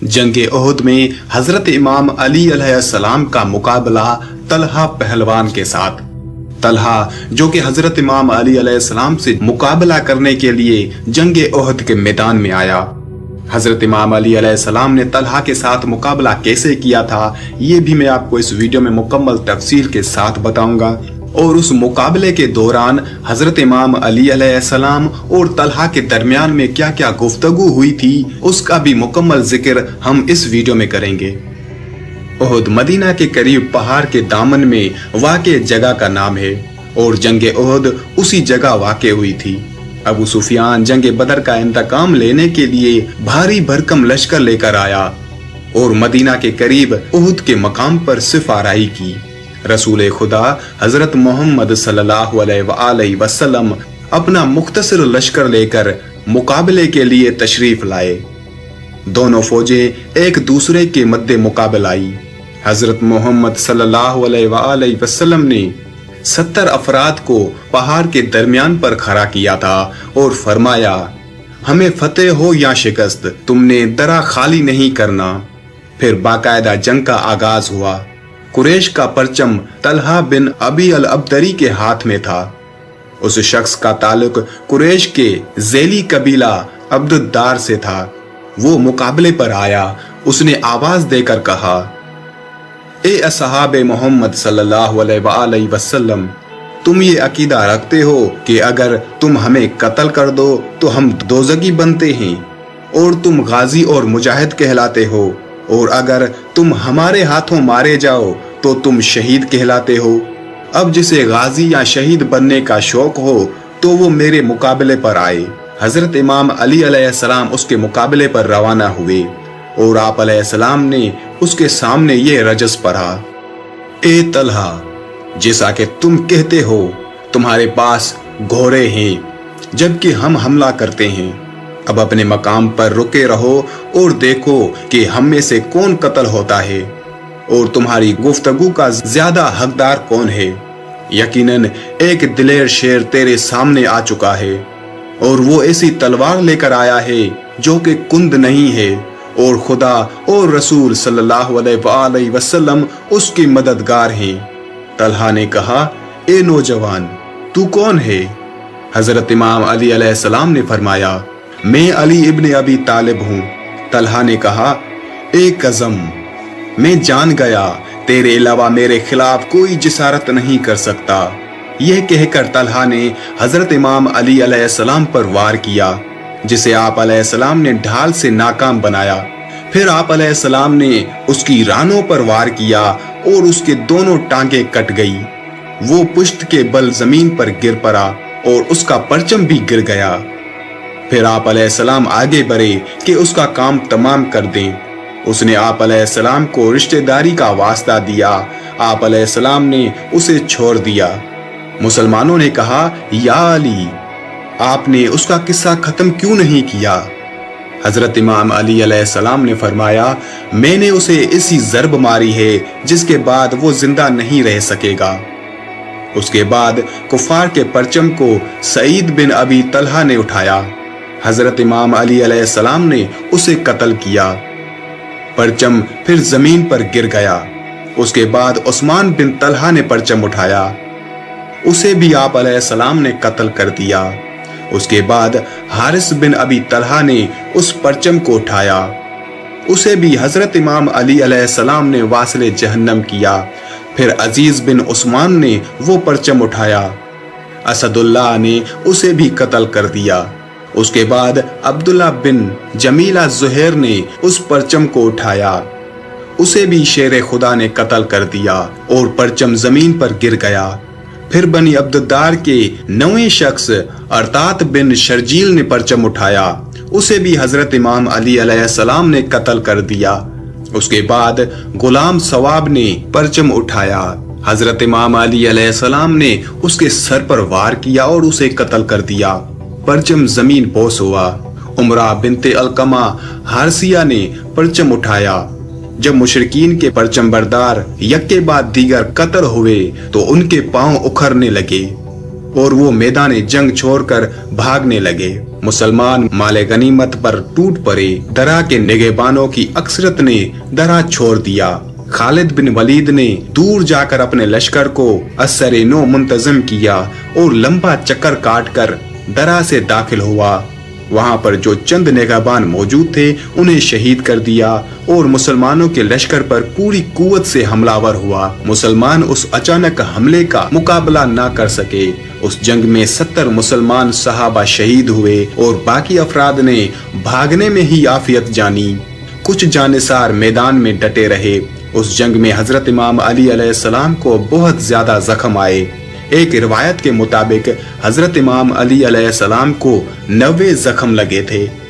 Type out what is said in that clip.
जंग ओहद में हजरत इमाम अली अलैहिस्सलाम का मुकाबला तलहा पहलवान के साथ। तलहा जो कि हजरत इमाम अली अलैहिस्सलाम से मुकाबला करने के लिए जंग ओहद के मैदान में आया। हजरत इमाम अली अलैहिस्सलाम ने तलहा के साथ मुकाबला कैसे किया था, ये भी मैं आपको इस वीडियो में मुकम्मल तफसील के साथ बताऊंगा। और उस मुकाबले के दौरान हजरत इमाम अली अलैहिस्सलाम और तलहा के दरमियान में क्या क्या गुफ्तगू हुई थी, उसका भी मुकम्मल जिक्र हम इस वीडियो में करेंगे। ओहद मदीना के करीब पहाड़ के दामन में वाक़े जगह का नाम है और जंग ओहद उसी जगह वाक़े हुई थी। अबू सुफियान जंग बदर का इंतकाम लेने के लिए भारी भरकम लश्कर लेकर आया और मदीना के करीब ओहद के मकाम पर सिफाराई की। रसूल खुदा हजरत मोहम्मद सल्लल्लाहु अलैहि वसल्लम अपना मुख्तसर लश्कर लेकर मुकाबले के लिए तशरीफ लाए। दोनों फौजें एक दूसरे के मद्दे मुकाबला आई। हजरत मोहम्मद सल्लल्लाहु अलैहि वसल्लम ने 70 अफराद को पहाड़ के दरमियान पर खड़ा किया था और फरमाया, हमें फतेह हो या शिकस्त, तुमने दरा खाली नहीं करना। फिर बाकायदा जंग का आगाज हुआ। कुरैश का परचम तलहा बिन अबी अल अब्दरी के हाथ में था। उस शख्स का ताल्लुक कुरैश के ज़ैली कबीला अब्दुद्दार से था। वो मुकाबले पर आया। उसने आवाज देकर कहा, ए असहाबे मोहम्मद सल्लल्लाहु अलैहि वसल्लम, तुम ये अकीदा रखते हो कि अगर तुम हमें कत्ल कर दो तो हम दोज़गी बनते हैं और तुम गाजी और मुजाहिद कहलाते हो, और अगर तुम हमारे हाथों मारे जाओ तो तुम शहीद कहलाते हो। अब जिसे गाजी या शहीद बनने का शौक हो तो वो मेरे मुकाबले पर आए। हजरत इमाम अली अलैहिस्सलाम उसके मुकाबले पर रवाना हुए और आप अलैहिस्सलाम ने उसके सामने ये रजस पढ़ा, ए तलहा, जैसा कि तुम कहते हो तुम्हारे पास घोड़े हैं जबकि हम हमला करते हैं। अब अपने मकाम पर रुके रहो और देखो कि हम में से कौन कत्ल होता है और तुम्हारी गुफ्तगू का ज्यादा हकदार कौन है। यकीनन एक दिलेर शेर तेरे सामने आ चुका है और वो ऐसी तलवार लेकर आया है जो कि कुंद नहीं है, और खुदा और रसूल सल्लल्लाहु अलैहि वसल्लम उसकी मददगार हैं। तलहा ने कहा, ए नौजवान, तू कौन है? हजरत इमाम अली अलैहिस्सलाम ने फरमाया, मैं अली इब्न अबी तालिब हूँ। तलहा ने कहा, ए कज़म, मैं जान गया तेरे अलावा मेरे खिलाफ कोई जिसारत नहीं कर सकता। यह कहकर तलहा ने हजरत इमाम अली अलैहिस्सलाम पर वार किया, जिसे आप अलैहिस्सलाम ने ढाल से नाकाम बनाया। फिर आप अलैहिस्सलाम ने उसकी रानों पर वार किया और उसके दोनों टांगे कट गई। वो पुश्त के बल जमीन पर गिर पड़ा और उसका परचम भी गिर गया। फिर आप अलैहिस्सलाम आगे बढ़े कि उसका काम तमाम कर दें। उसने आप अलैहिस्सलाम को रिश्तेदारी का वास्ता दिया। आप अलैहिस्सलाम ने उसे छोड़ दिया। मुसलमानों ने कहा, या अली, आपने उसका किस्सा खत्म क्यों नहीं किया? हजरत इमाम अली अलैहिस्सलाम ने फरमाया, मैंने उसे ऐसी ज़रब मारी है जिसके बाद वो जिंदा नहीं रह सकेगा। उसके बाद कुफार के परचम को सईद बिन अबी तलहा ने उठाया। हजरत इमाम अली अलैहिस्सलाम ने उसे कत्ल किया। परचम फिर जमीन पर गिर गया। उसके बाद उस्मान बिन तलहा ने परचम उठाया। उसे भी आप अलैहिस्सलाम ने कत्ल कर दिया। उसके बाद हारिस बिन अबी तलहा ने उस परचम को उठाया। उसे भी हजरत इमाम अली अलैहिस्सलाम ने वासिले जहन्नम किया। फिर अजीज बिन उस्मान ने वो परचम उठाया। असदुल्लाह ने उसे भी कत्ल कर दिया। उसके बाद अब्दुल्ला बिन जमीला ज़ुहैर ने उस परचम को उठाया। उसे भी शेर खुदा ने कत्ल कर दिया और परचम जमीन पर गिर गया। फिर बनी अब्दुद्दार के 9वें शख्स अरतात बिन शर्जील ने परचम उठाया। उसे भी हजरत इमाम अली अलैहिस्सलाम ने कत्ल कर दिया। उसके बाद गुलाम सवाब ने परचम उठाया। हजरत इमाम अली अलैहिस्सलाम ने उसके सर पर वार किया और उसे कत्ल कर दिया। परचम जमीन पोस हुआ। उमरा बिनते अलकमा हारसिया ने परचम उठाया। जब मुशरिकीन के परचम बरदार यक के बाद दीगर कत्ल हुए तो उनके पांव उखड़ने लगे। और वो मैदान जंग छोड़कर भागने लगे। मुसलमान माले गनीमत पर टूट पड़े। दरा के निगहबानों की अक्सरत ने दरा छोड़ दिया। खालिद बिन वलीद ने दूर जाकर अपने लश्कर को असर नो मुंतजम किया और लंबा चक्कर काटकर दरा से दाखिल हुआ। वहां पर जो चंद निगहबान मौजूद थे उन्हें शहीद कर दिया और मुसलमानों के लश्कर पर पूरी कुव्वत से हमलावर हुआ। मुसलमान उस अचानक हमले का मुकाबला न कर सके। उस जंग में 70 मुसलमान सहाबा शहीद हुए और बाकी अफराद ने भागने में ही आफियत जानी। कुछ जानिसार मैदान में डटे रहे। उस जंग में हजरत इमाम अली अलैहिस्सलाम को बहुत ज्यादा जख्म आए। एक रिवायत के मुताबिक हजरत इमाम अली अलैहिस्सलाम को 90 जख्म लगे थे।